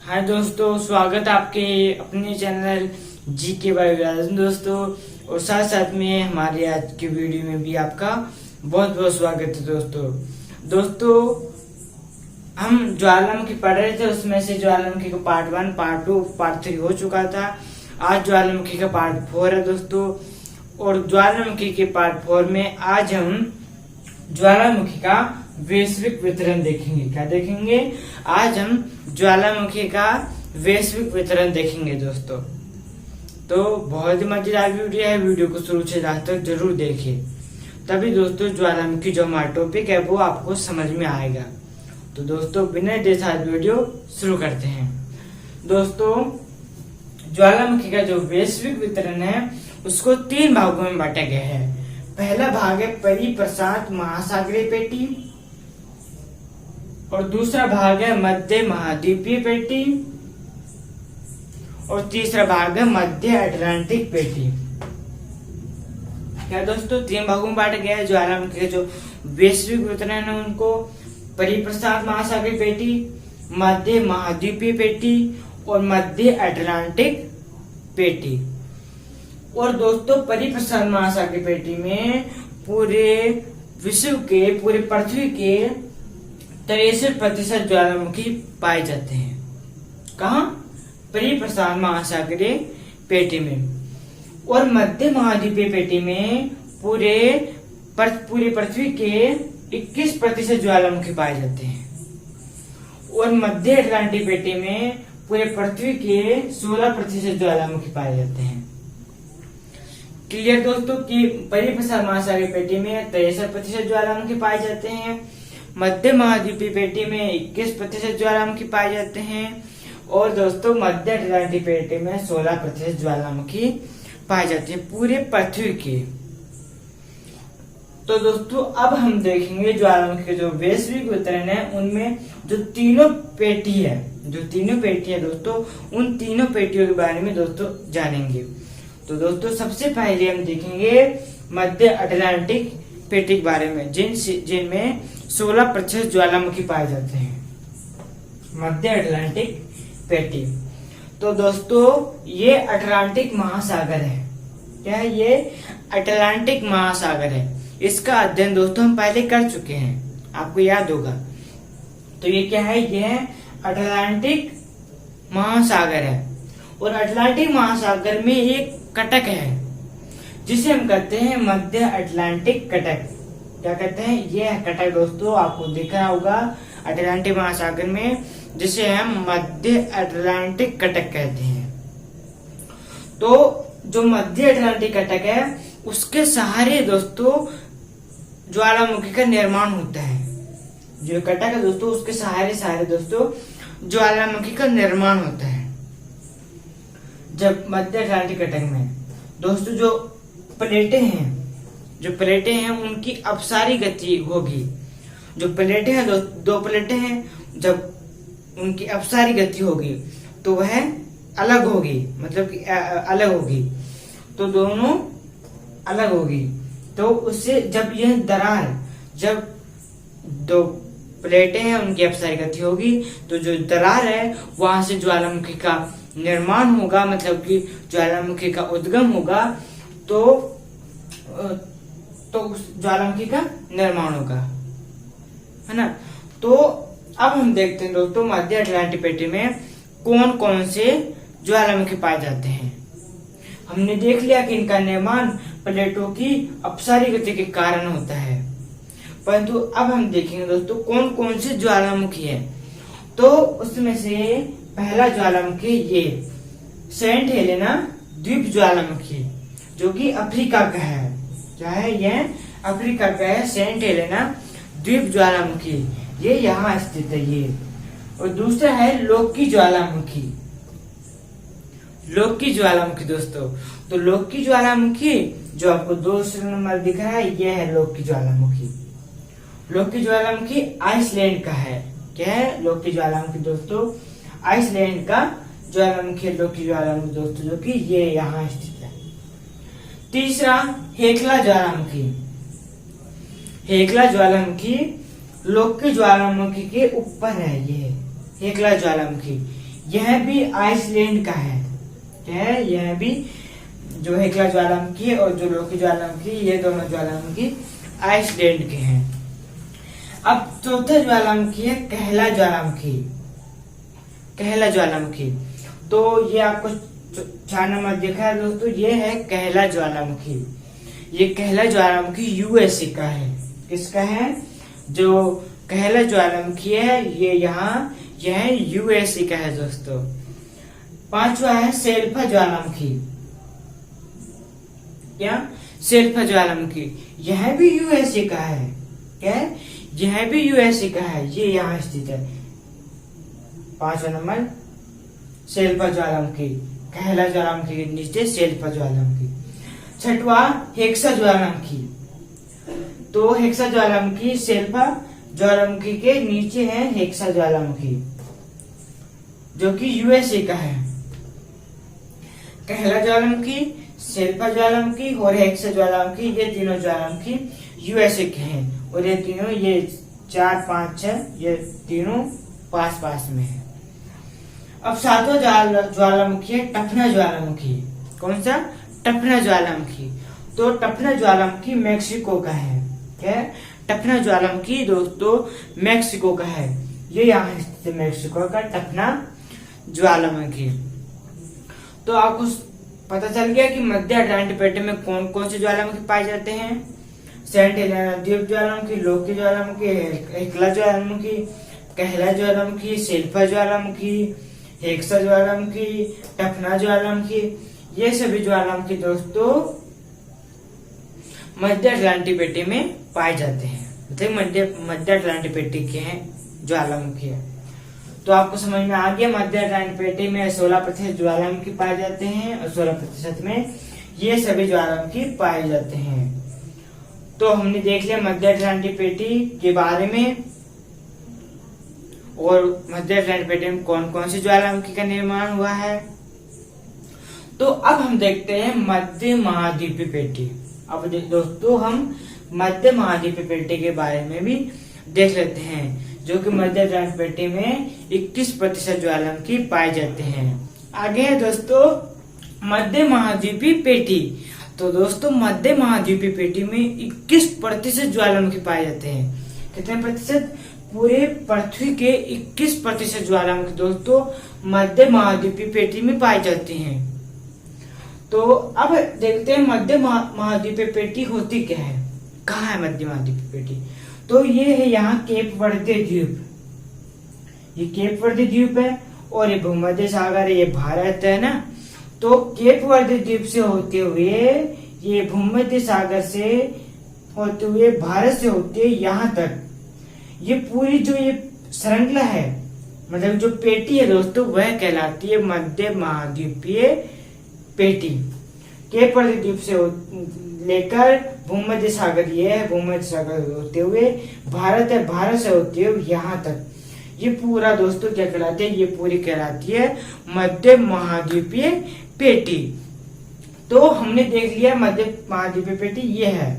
हाय दोस्तों, स्वागत है आपके अपने चैनल जी के बायोलॉजी में दोस्तों। और साथ साथ में हमारे आज की वीडियो में भी आपका बहुत बहुत स्वागत है दोस्तों। हम ज्वालामुखी पढ़ रहे थे, उसमें से ज्वालामुखी का पार्ट 1, पार्ट 2, पार्ट 3 हो चुका था। आज ज्वालामुखी का पार्ट 4 है दोस्तों। और ज्वालामुखी के पार्ट 4 में आज हम ज्वालामुखी का वैश्विक वितरण देखेंगे। क्या देखेंगे? आज हम ज्वालामुखी का वैश्विक वितरण देखेंगे दोस्तों। तो बहुत ही मजेदार वीडियो है, वीडियो को शुरू से लास्ट तक जरूर देखिए, तभी दोस्तों ज्वालामुखी जो हमारा टॉपिक है वो आपको समझ में आएगा। तो दोस्तों बिना देर साथ वीडियो शुरू करते हैं। दोस्तों ज्वालामुखी का जो वैश्विक वितरण है उसको 3 भागों में बांटा गया है। पहला भाग है परिप्रशांत महासागरीय पेटी, और दूसरा भाग है मध्य महाद्वीपीय पेटी, और तीसरा भाग है मध्य अटलांटिक पेटी। क्या दोस्तों 3 भागों में बांटा गया है। ज्वालामुखी के जो वैश्विक वितरण है उनको परिप्रशांत महासागरीय पेटी, मध्य महाद्वीपीय पेटी और मध्य अटलांटिक पेटी। और दोस्तों परिप्रशांत महासागरीय पेटी में पूरे विश्व के, पूरे पृथ्वी के 63% ज्वालामुखी पाए जाते हैं। कहाँ? परिप्रशांत महासागरीय पेटी में। और मध्य महाद्वीपीय पेटी में पूरे पृथ्वी के 21% ज्वालामुखी पाए जाते हैं। और मध्य अटलांटिक पेटी में पूरे पृथ्वी के 16% ज्वालामुखी पाए जाते हैं। क्लियर दोस्तों कि परिप्रशांत महासागरीय पेटी में 63% ज्वालामुखी पाए जाते हैं, मध्य महाद्वीपीय पेटी में 21% ज्वालामुखी पाए जाते हैं, और दोस्तों मध्य अटलांटिक पेटी में 16% ज्वालामुखी पाए जाते हैं पूरे पृथ्वी के। तो दोस्तों अब हम देखेंगे ज्वालामुखी के जो वैश्विक वितरण है उनमें जो तीनों पेटी है दोस्तों, उन तीनों पेटियों के बारे में दोस्तों जानेंगे। तो दोस्तों सबसे पहले हम देखेंगे मध्य अटलांटिक पेटी के बारे में, जिनमें 16% ज्वालामुखी पाए जाते हैं। मध्य अटलांटिक पेटी। तो दोस्तों ये अटलांटिक महासागर है। क्या है? ये अटलांटिक महासागर है। इसका अध्ययन दोस्तों हम पहले कर चुके हैं, आपको याद होगा। तो ये क्या है? ये अटलांटिक महासागर है। और अटलांटिक महासागर में एक कटक है जिसे हम कहते हैं मध्य अटलांटिक कटक। क्या कहते हैं? यह कटक दोस्तों आपको दिख रहा होगा अटलांटिक महासागर में, जिसे हम मध्य अटलांटिक कटक कहते हैं। तो जो मध्य अटलांटिक कटक है उसके सहारे दोस्तों ज्वालामुखी का निर्माण होता है। जो कटक है दोस्तों उसके सहारे दोस्तों ज्वालामुखी का निर्माण होता है। जब मध्य अटलांटिक कटक में दोस्तों जो प्लेटें हैं उनकी अपसारी गति होगी। जो प्लेटें हैं दो प्लेटें हैं, जब उनकी अपसारी गति होगी तो वह अलग होगी, मतलब कि अलग होगी, तो दोनों अलग होगी। तो उससे जब यह दरार, जब दो प्लेटें हैं उनकी अपसारी गति होगी तो जो दरार है वहां से ज्वालामुखी का निर्माण होगा, मतलब कि ज्वालामुखी का उद्गम होगा। तो ज्वालामुखी का निर्माण होगा, है ना। तो अब हम देखते हैं दोस्तों मध्य अटलांटिक पेटी में कौन कौन से ज्वालामुखी पाए जाते हैं। हमने देख लिया कि इनका निर्माण प्लेटों की अपसारी गति के कारण होता है, परंतु अब हम देखेंगे दोस्तों कौन कौन से ज्वालामुखी है। तो उसमें से पहला ज्वालामुखी ये सेंट हेलेना द्वीप ज्वालामुखी, जो कि अफ्रीका का है। क्या है? यह अफ्रीका का है, सेंट हेलेना द्वीप ज्वालामुखी, ये यहाँ स्थित है ये। और दूसरा है लोकी ज्वालामुखी दोस्तों। तो लोकी ज्वालामुखी जो आपको 2 नंबर दिख रहा है, ये है लोकी ज्वालामुखी आइसलैंड का है। क्या है? लोकी ज्वालामुखी दोस्तों आइसलैंड का ज्वालामुखी लोकी ज्वालामुखी दोस्तों, जो कि ये यहाँ स्थित है। तीसरा हेकला ज्वालामुखी लोकी ज्वालामुखी के ऊपर है। ये हेकला ज्वालामुखी यह भी आइसलैंड का है। क्या है? यह भी जो हेक्ला ज्वालामुखी है और जो लोकी ज्वालामुखी, ये दोनों ज्वालामुखी आइसलैंड के हैं। अब चौथा ज्वालामुखी है कहला ज्वालामुखी। कहला ज्वालामुखी, तो ये आपको 4 नंबर देखा है दोस्तों, ये है कहला ज्वालामुखी। ये कहला ज्वालामुखी यूएसए का है। किसका है? जो कहला ज्वालामुखी है ये यहाँ यह यूएसए का है दोस्तों। 5वां है शेल्फा ज्वालामुखी। क्या? शेल्फा ज्वालामुखी, यह भी यूएसए का है। क्या? यह भी यूएसए का है, ये यहाँ स्थित है। 5वां नंबर शेल्फा ज्वालामुखी, कहला ज्वालामुखी के नीचे शेल्फा ज्वालामुखी। 6वां हेक्सा ज्वालामुखी। तो हेक्सा ज्वालामुखी शेल्फा ज्वालामुखी के नीचे है हेक्सा ज्वालामुखी, जो कि यूएसए का है। कहला ज्वालामुखी, शेल्फा ज्वालामुखी और हेक्सा ज्वालामुखी, ये तीनों ज्वालामुखी यूएसए के हैं। और ये तीनों, ये 4, 5, 6, ये तीनों पास पास में है। अब 7वां ज्वालामुखी है टफना ज्वालामुखी। कौन सा? टफना ज्वालामुखी। तो टफना ज्वालामुखी मैक्सिको का है। क्या? टफना ज्वालामुखी दोस्तों मैक्सिको का है। ये यहाँ स्थित मैक्सिको का टफना ज्वालामुखी। तो आपको पता चल गया कि मध्य अटलांटिक प्लेट में कौन कौन से ज्वालामुखी पाए जाते हैं। सेंट हेलेना द्वीप ज्वालामुखी, लोकी ज्वालामुखी, हेक्ला ज्वालामुखी, कहला ज्वालामुखी, शेल्फा ज्वालामुखी, हेक्सा ज्वालामुखी, टफना ज्वालामुखी, ये सभी ज्वालामुखी दोस्तों मध्य अटलांटिक पेटी में पाए जाते हैं। मतलब मध्य अटलांटिक पेटी के हैं ज्वालामुखी है। तो आपको समझ में आ गया, मध्य अटलांटिक पेटी में 16% ज्वालामुखी पाए जाते हैं और 16% में ये सभी ज्वालामुखी पाए जाते हैं। तो हमने देख लिया मध्य अटलांटिक पेटी के बारे में और मध्य अटलांटिक पेटी में कौन कौन से ज्वालामुखी का निर्माण हुआ है। तो अब हम देखते हैं मध्य महाद्वीपीय पेटी। अब दोस्तों हम मध्य महाद्वीपीय पेटी के बारे में भी देख लेते हैं, जो कि मध्य अटलांटिक पेटी में 21% ज्वालामुखी पाए जाते हैं। आगे है दोस्तों मध्य महाद्वीपीय पेटी। तो दोस्तों मध्य महाद्वीपीय पेटी में 21% ज्वालामुखी पाए जाते हैं। कितने प्रतिशत? पूरे पृथ्वी के 21% ज्वालामुखी दोस्तों मध्य महाद्वीपीय पेटी में पाई जाती हैं। तो अब देखते हैं मध्य महाद्वीपीय पेटी होती क्या है, कहाँ है मध्य महाद्वीपीय पेटी। तो ये है यहाँ केप वर्दे द्वीप। ये केप वर्दे द्वीप है और ये भूमध्य सागर है, ये भारत है ना। तो केप वर्दे द्वीप से होते हुए ये भूमध्य सागर से होते हुए भारत से होते हुए यहाँ तक ये पूरी जो ये श्रृंखला है, मतलब जो पेटी है दोस्तों, वह कहलाती है मध्य महाद्वीपीय पेटी। केप वर्दे द्वीप से लेकर भूमध्य सागर, ये है भूमध्य सागर होते हुए भारत है, भारत से होते हुए यहाँ तक ये पूरा दोस्तों क्या कहलाती है, ये पूरी कहलाती है मध्य महाद्वीपीय पेटी। तो हमने देख लिया मध्य महाद्वीपीय पेटी ये है।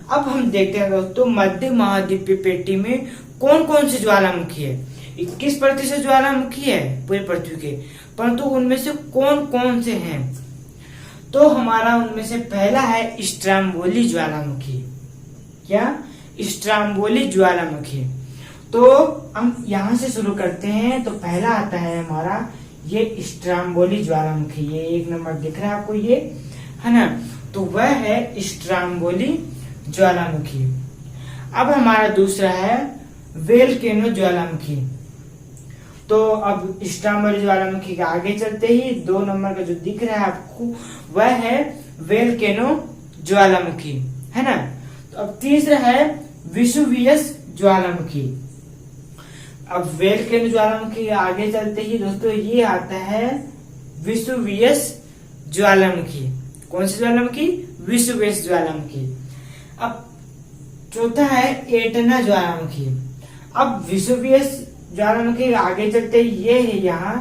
अब हम देखते हैं दोस्तों मध्य महाद्वीपीय पेटी में कौन कौन से ज्वालामुखी है। 21% ज्वालामुखी है पूरे पृथ्वी के, परंतु उनमें से कौन कौन से हैं। तो हमारा उनमें से पहला है स्ट्रोम्बोली ज्वालामुखी। क्या? स्ट्रोम्बोली ज्वालामुखी। तो हम यहाँ से शुरू करते हैं। तो पहला आता है हमारा ये स्ट्रोम्बोली ज्वालामुखी। ये 1 नंबर दिख रहा है आपको, ये है ना। तो वह है स्ट्रोम्बोली ज्वालामुखी। अब हमारा दूसरा है वोल्केनो ज्वालामुखी। तो अब स्ट्रोम्बोली ज्वालामुखी के आगे चलते ही 2 नंबर का जो दिख रहा है आपको वह है वोल्केनो ज्वालामुखी, है ना। तो अब तीसरा है वेसुवियस ज्वालामुखी। अब वोल्केनो ज्वालामुखी के आगे चलते ही दोस्तों ये आता है वेसुवियस ज्वालामुखी। कौन सी ज्वालामुखी? वेसुवियस ज्वालामुखी। अब चौथा है एटना ज्वालामुखी। अब वेसुवियस ज्वालामुखी के आगे चलते ये है यहाँ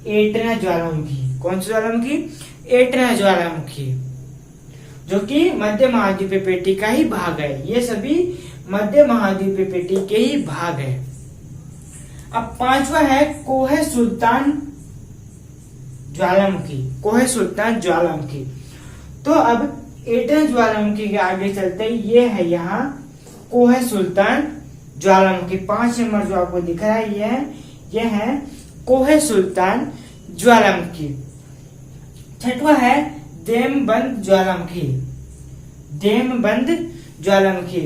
एटना ज्वालामुखी। कौन सी ज्वालामुखी? एटना ज्वालामुखी, जो कि मध्य महाद्वीपीय पेटी का ही भाग है। ये सभी मध्य महाद्वीपीय पेटी के ही भाग है। अब 5वां है कोहे सुल्तान ज्वालामुखी, कोहे सुल्तान ज्वालामुखी। तो अब एटन ज्वालामुखी के आगे चलते ये है यहाँ कोहे सुल्तान ज्वालामुखी। 5 नंबर जो आपको दिख रहा है ये है कोहे सुल्तान ज्वालामुखी। छठवा है देमबंद ज्वालामुखी, देमबंद ज्वालामुखी।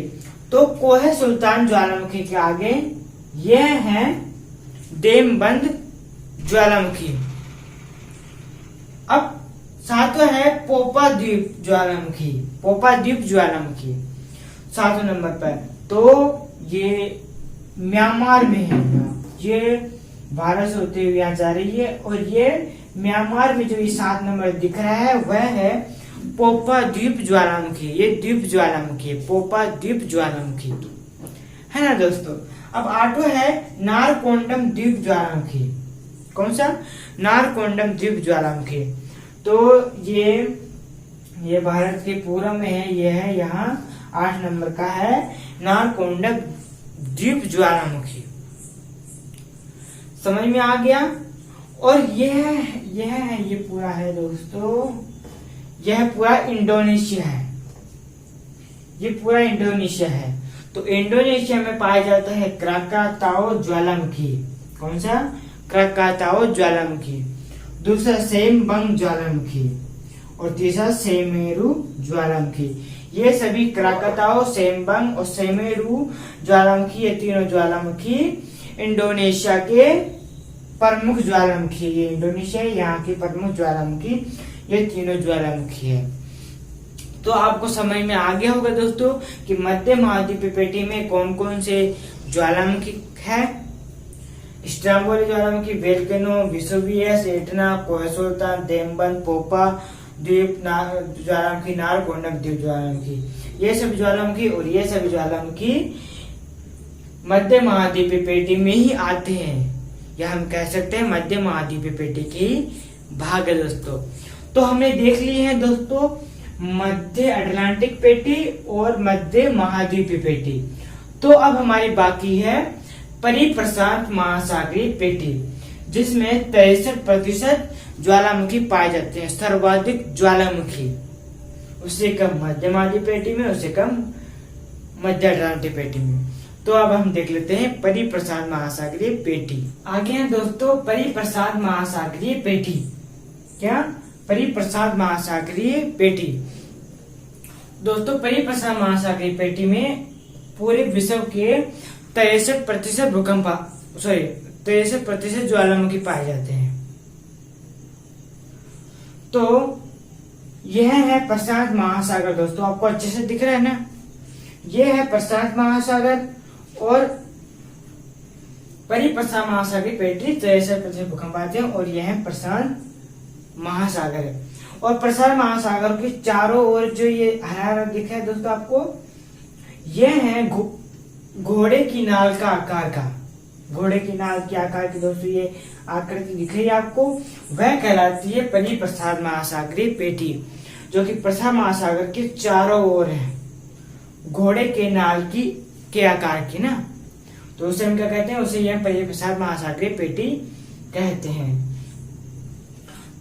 तो कोहे सुल्तान ज्वालामुखी के आगे यह है देमबंद ज्वालामुखी। अब सातवां है पोपा द्वीप ज्वालामुखी, पोपा द्वीप ज्वालामुखी 7वें नंबर पर। तो ये म्यांमार में है, ये भारत से होते हुए यहाँ जा रही है और ये म्यांमार में जो ये 7 नंबर दिख रहा है वह है पोपा द्वीप ज्वालामुखी। ये द्वीप ज्वालामुखी है, पोपा द्वीप ज्वालामुखी है ना दोस्तों। अब 8वां है नारकोंडम द्वीप ज्वालामुखी। कौन सा? नारकोंडम द्वीप ज्वालामुखी। तो ये भारत के पूर्व में है, ये है यहाँ 8 नंबर का है नारकोंडम द्वीप ज्वालामुखी। समझ में आ गया। और ये पूरा है दोस्तों, यह पूरा इंडोनेशिया है, ये पूरा इंडोनेशिया है। तो इंडोनेशिया में पाया जाता है क्राकाताओ ज्वालामुखी। कौन सा? क्राकाताओ ज्वालामुखी। दूसरा सेमबंग ज्वालामुखी और तीसरा सेमेरू ज्वालामुखी। ये सभी क्राकाताओ, सेमबंग और सेमेरू ज्वालामुखी, ये तीनों ज्वालामुखी इंडोनेशिया के प्रमुख ज्वालामुखी। ये इंडोनेशिया यहाँ की प्रमुख ज्वालामुखी, ये तीनों ज्वालामुखी है। तो आपको समझ में आ गया होगा दोस्तों कि मध्य महाद्वीपीय पेटी में कौन कौन से ज्वालामुखी है। स्ट्रोम्बोली ज्वालामुखी, वोल्केनो, वेसुवियस, एटना, कोहे सुल्तान, देमबंद, पोपा द्वीप ज्वालामुखी, नारकोंडम द्वीप ज्वालामुखी। ये सभी ज्वालामुखी और ये सभी ज्वालामुखी मध्य महाद्वीपीय पेटी में ही आते हैं, या हम कह सकते हैं मध्य महाद्वीपीय पेटी की भाग है दोस्तों। तो हमने देख ली है दोस्तों मध्य अटलांटिक पेटी और मध्य महाद्वीपीय पेटी। तो अब हमारी बाकी है परिप्रशांत महासागरीय पेटी, जिसमें 63% ज्वालामुखी पाए जाते हैं, सर्वाधिक ज्वालामुखी। उससे कम मध्य महाद्वीपीय पेटी में, उससे कम मध्य अटलांटिक पेटी में। तो अब हम देख लेते हैं परिप्रशांत महासागरीय पेटी। आगे हैं दोस्तों परिप्रशांत महासागरीय पेटी। क्या? परिप्रशांत महासागरीय पेटी। दोस्तों परिप्रशांत महासागरीय पेटी में पूरे विश्व के 63% भूकंप 63% ज्वालामुखी पाए जाते हैं। तो यह है प्रशांत महासागर दोस्तों, आपको अच्छे से दिख रहा है ना। यह है प्रशांत महासागर और परिप्रशांत महासागरीय पेटी 63% भूकंप आते हैं और यह प्रशांत महासागर है। और प्रशांत महासागर के चारों ओर जो ये हरा दिख रहा है दोस्तों आपको, यह है घोड़े की नाल का आकार का, घोड़े की नाल के आकार की दोस्तों ये आकृति दिख रही है आपको, वह कहलाती है परिप्रशांत महासागरीय पेटी, जो कि प्रशांत महासागर के चारों ओर है, घोड़े के नाल के आकार की ना। तो उसे हम क्या कहते हैं? उसे यह परिप्रशांत महासागरीय पेटी कहते हैं।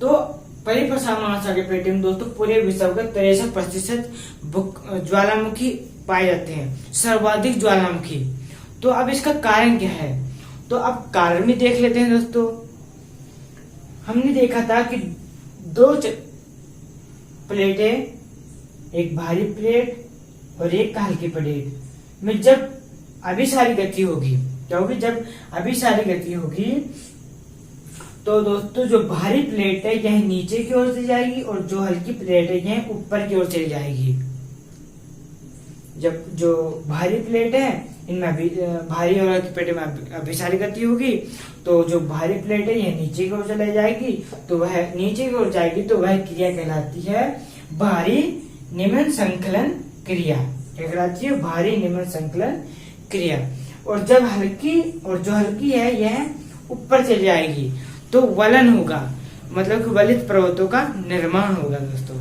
तो परिप्रशांत महासागरीय पेटी में दोस्तों पूरे विश्व के 63% ज्वालामुखी पाए जाते हैं, सर्वाधिक ज्वालामुखी। तो अब इसका कारण क्या है? तो अब कारण भी देख लेते हैं दोस्तों। हमने देखा था कि 2 प्लेटें, एक भारी प्लेट और एक हल्की प्लेट में जब अभिसारी गति होगी, क्या होगी? जब अभिसारी गति होगी तो दोस्तों जो भारी प्लेट है यह नीचे की ओर चली जाएगी और जो हल्की प्लेट है यह ऊपर की ओर चली जाएगी। जब जो भारी प्लेट है इनमें भारी और हल्की प्लेट में अभिसारी गति होगी, तो जो भारी प्लेट है यह नीचे की ओर चली जाएगी, तो वह नीचे की ओर जाएगी तो वह क्रिया कहलाती है भारी निम्न संकलन क्रिया। क्या कहलाती है? भारी निम्न संकलन क्रिया। और जब हल्की है यह ऊपर चली जाएगी तो वलन होगा, मतलब कि वलित पर्वतों का निर्माण होगा दोस्तों।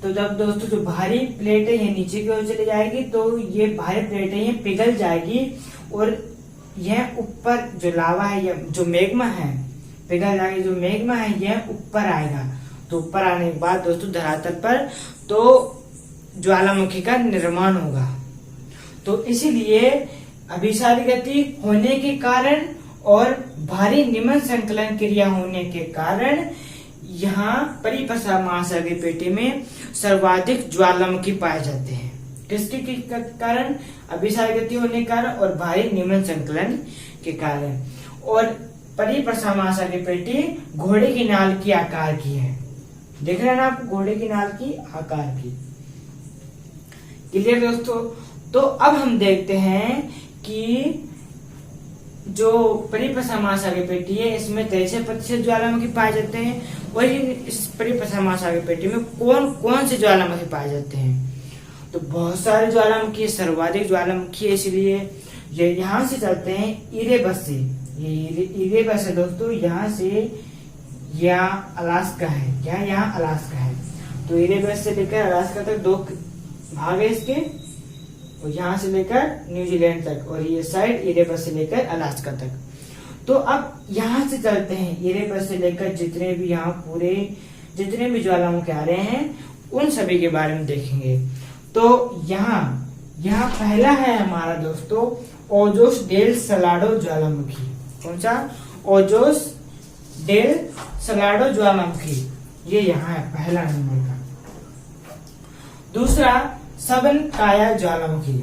तो जब दोस्तों जो भारी प्लेट है ये नीचे की ओर चली जाएगी तो ये भारी प्लेट है ये पिघल जाएगी और यह ऊपर जो लावा है या जो मैग्मा है पिघल जाके जो मैग्मा है यह ऊपर आएगा। तो ऊपर आने के बाद दोस्तों धरातल पर तो ज्वालामुखी का निर्माण होगा। तो इसीलिए अभिसारी गति होने के कारण और भारी निमन संकलन क्रिया होने के कारण यहाँ परिप्रसार महासागरीय पेटी में सर्वाधिक ज्वालामुखी पाए जाते हैं। किसके कारण? अभिसारी गति होने के कारण और भारी निमन संकलन के कारण। और परिप्रसार महासागरीय पेटी घोड़े की नाल की आकार की है। देख रहे हैं ना आप, घोड़े की नाल की आकार की। क्लियर दोस्तों? तो अब हम देखते हैं कि जो परिप्रसार महासागरीय पेटी है इसमें 63% ज्वालामुखी पाए जाते हैं। वही इस परिप्रसार महासागरीय पेटी में कौन कौन से ज्वालामुखी पाए जाते हैं? तो बहुत सारे ज्वालामुखी, सर्वाधिक ज्वालामुखी है, इसलिए ये यहाँ से चलते हैं इरेबस से। ये इरेबस है दोस्तों, यहाँ से यहाँ अलास्का है। क्या यहाँ अलास्का है? तो इरेबस से लेकर अलास्का तक 2 भाग है इसके, और यहाँ से लेकर न्यूजीलैंड तक, और ये साइड इरेबस से लेकर अलास्का तक। तो अब यहाँ से चलते हैं इरेबस से लेकर जितने भी यहाँ पूरे जितने भी ज्वालामुखी आ रहे हैं उन सभी के बारे में देखेंगे। तो यहाँ पहला है हमारा दोस्तों ओजोस डेल सलाडो ज्वालामुखी। कौन सा? ओजोस डेल सलाडो ज्वालामुखी, ये यहाँ है पहला नंबर का। दूसरा सबनकाया ज्वालामुखी।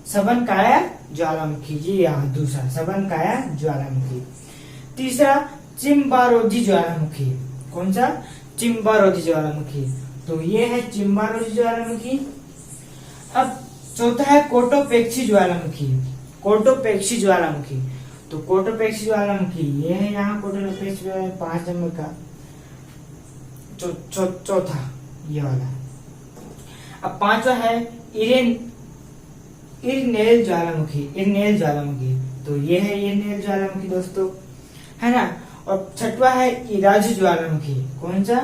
सबनकाया ज्वालामुखी, जी यहाँ दूसरा सबनकाया ज्वालामुखी। तीसरा चिम्बारोजी ज्वालामुखी। कौन सा? चिम्बारोजी ज्वालामुखी। तो ये है चिम्बारोजी ज्वालामुखी। अब चौथा है कोटोपेक्सी ज्वालामुखी। कोटोपेक्सी ज्वालामुखी, तो कोटोपेक्सी ज्वालामुखी ये है यहाँ कोटोपेक्सी 5 नंबर का चौथा ये वाला। अब पांचवा है इरनेल ज्वालामुखी। इरनेल ज्वालामुखी, तो ये है इरनेल ज्वालामुखी दोस्तों, है ना। और छठवा है इराजू ज्वालामुखी। कौन सा?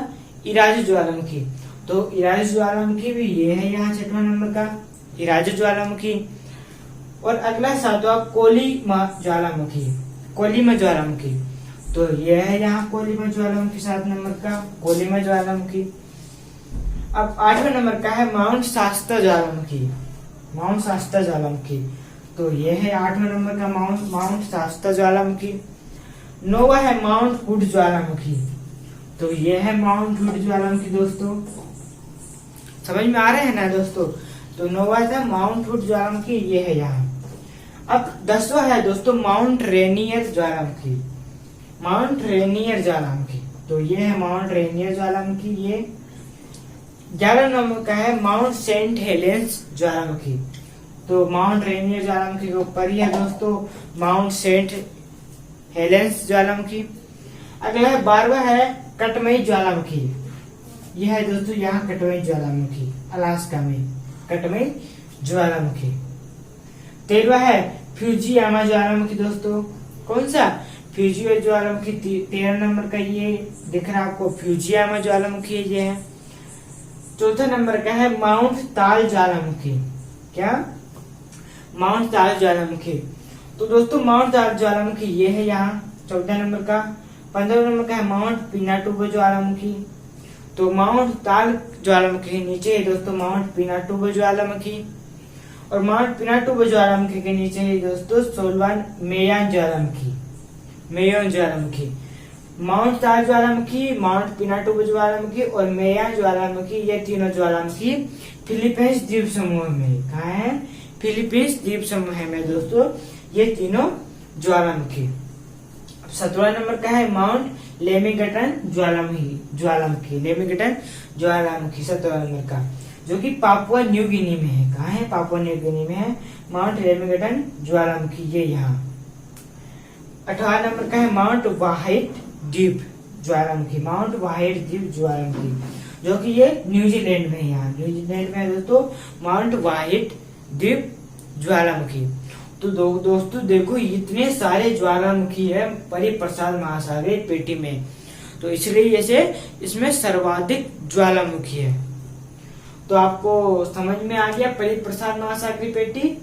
इराजू ज्वालामुखी। तो इराजू ज्वालामुखी भी ये है यहाँ 6वां नंबर का इराजू ज्वालामुखी। और अगला 7वां कोलिमा ज्वालामुखी। कोलिमा ज्वालामुखी, तो ये है यहाँ कोलिमा ज्वालामुखी 7 नंबर का कोलिमा ज्वालामुखी। अब 8वें नंबर का है माउंट शास्ता ज्वालामुखी। माउंट शास्ता ज्वालामुखी, तो ये है 8वें नंबर का माउंट शास्ता ज्वालामुखी। 9वां है माउंट हुड ज्वालामुखी, तो ये है माउंट हुड ज्वालामुखी दोस्तों। समझ में आ रहे हैं ना दोस्तों? तो 9वां था माउंट हुड ज्वालामुखी, ये है यहाँ। अब 10वां है दोस्तों माउंट रेनियर ज्वालामुखी। माउंट रेनियर ज्वालामुखी, तो ये है माउंट रेनियर ज्वालामुखी। ये 11 नंबर का है माउंट सेंट हेलेंस ज्वालामुखी। तो माउंट रेनियर ज्वालामुखी के ऊपर ही है दोस्तों माउंट सेंट हेलेंस ज्वालामुखी। अगला है 12वां है कटमई ज्वालामुखी। यह है दोस्तों यहाँ कटमई ज्वालामुखी, अलास्का में कटमई ज्वालामुखी। 13वां है फ्यूजियामा ज्वालामुखी दोस्तों। कौन सा? फ्यूजिया ज्वालामुखी 13 नंबर का ये दिख रहा है आपको, फ्यूजियामा ज्वालामुखी ये है। 4था नंबर का है माउंट ताल ज्वालामुखी। क्या? माउंट ताल ज्वालामुखी। तो दोस्तों माउंट ताल ज्वालामुखी ये है यहाँ 14 नंबर का। 15 नंबर का है माउंट पिनाटुबो ज्वालामुखी। तो माउंट ताल ज्वालामुखी नीचे है दोस्तों माउंट पिनाटुबो ज्वालामुखी। और माउंट पिनाटुबो ज्वालामुखी के नीचे है दोस्तों 16वां मेयान ज्वालामुखी। मेयान ज्वालामुखी, माउंट ताल ज्वालामुखी, माउंट पिनाटुबो ज्वालामुखी और मेयान ज्वालामुखी, ये तीनों ज्वालामुखी फिलीपींस द्वीप समूह में। कहाँ है? फिलीपींस द्वीप समूह में दोस्तों ये तीनों ज्वालामुखी। 17वां नंबर का है माउंट लेमिगटन ज्वालामुखी। लेमिगटन ज्वालामुखी 17वां नंबर का, जो कि पापुआ न्यू गिनी में है। कहाँ है? पापुआ न्यू गिनी में है माउंट लेमिगटन ज्वालामुखी, ये यहाँ। 18वां नंबर का है माउंट वाहिट द्वीप ज्वालामुखी। माउंट वाहिट द्वीप ज्वालामुखी, जो कि ये न्यूजीलैंड में है। यहाँ न्यूजीलैंड में दोस्तों माउंट वाहिट द्वीप ज्वालामुखी। तो दोस्तों देखो इतने सारे ज्वालामुखी है परिप्रसार महासागरीय पेटी में, तो इसलिए जैसे इसमें सर्वाधिक ज्वालामुखी है। तो आपको समझ में आ गया परिप्रसार महासागरीय पेटी।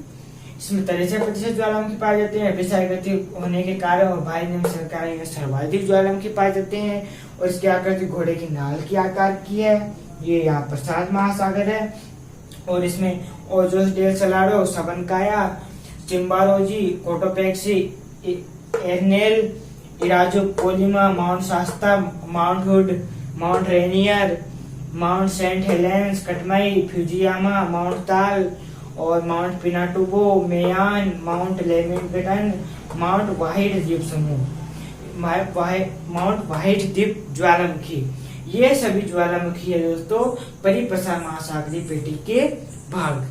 इसमें 63% ज्वालामुखी पाए जाते हैं। अभिसारी गति होने के कारण और भारी निम्न सरकारी में सर्वाधिक ज्वालामुखी पाए जाते हैं। और इसकी आकृति घोड़े की नाल की आकार की है। ये यहाँ प्रशांत महासागर है। और इसमें Ojos del Salado, Sabancaya, Chimborazo, Cotopaxi, एर्नेल, Irazu Colima, Mount Shasta, Mount Hood, Mount Rainier, Mount Saint Helens, Katmai, Fujiyama, Mount Taal और Mount Pinatubo, Mayon, Mount Lamington, Mount वाहिड द्वीप समूह, माउंट वाहिड द्वीप ज्वालामुखी। ये सभी ज्वालामुखी है दोस्तों परिप्रसार महासागरीय पेटी के भाग।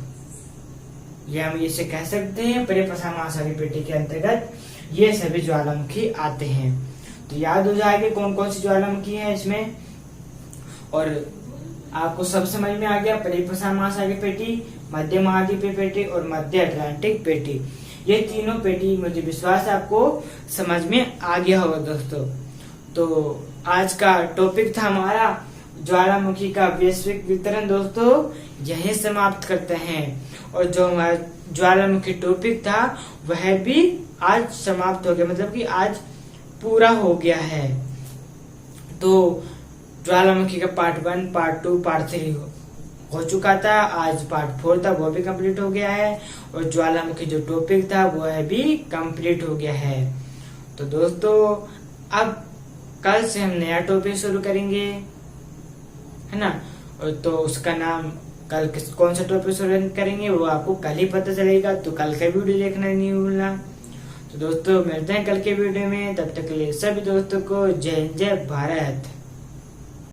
ये हम इसे कह सकते हैं परिप्रसार महासागरीय पेटी के अंतर्गत ये सभी ज्वालामुखी आते हैं। तो याद हो जाएगी कौन कौन सी ज्वालामुखी है इसमें। और आपको सब समझ में आ गया, परिप्रसार महासागरीय पेटी, मध्य महाद्वीपीय पेटी और मध्य अटलांटिक पेटी। ये तीनों पेटी मुझे विश्वास है आपको समझ में आ गया होगा दोस्तों। तो आज का टॉपिक था हमारा ज्वालामुखी का वैश्विक वितरण दोस्तों, यहीं समाप्त करते हैं। और जो हमारा ज्वालामुखी टॉपिक था वह भी आज समाप्त हो गया, मतलब कि आज पूरा हो गया है। तो ज्वालामुखी का पार्ट 1, पार्ट 2, पार्ट 3 हो चुका था। आज पार्ट 4 था, वो भी कंप्लीट हो गया है। और ज्वालामुखी जो टॉपिक था वो भी कंप्लीट हो गया है। तो दोस्तों अब कल से हम नया टॉपिक शुरू करेंगे, है ना। और तो उसका नाम कल कौन सा टॉपिक शुरू करेंगे वो आपको कल ही पता चलेगा। तो कल का वीडियो देखना नहीं भूलना। तो दोस्तों मिलते हैं कल के वीडियो में, तब तक के लिए सभी दोस्तों को जय जय भारत।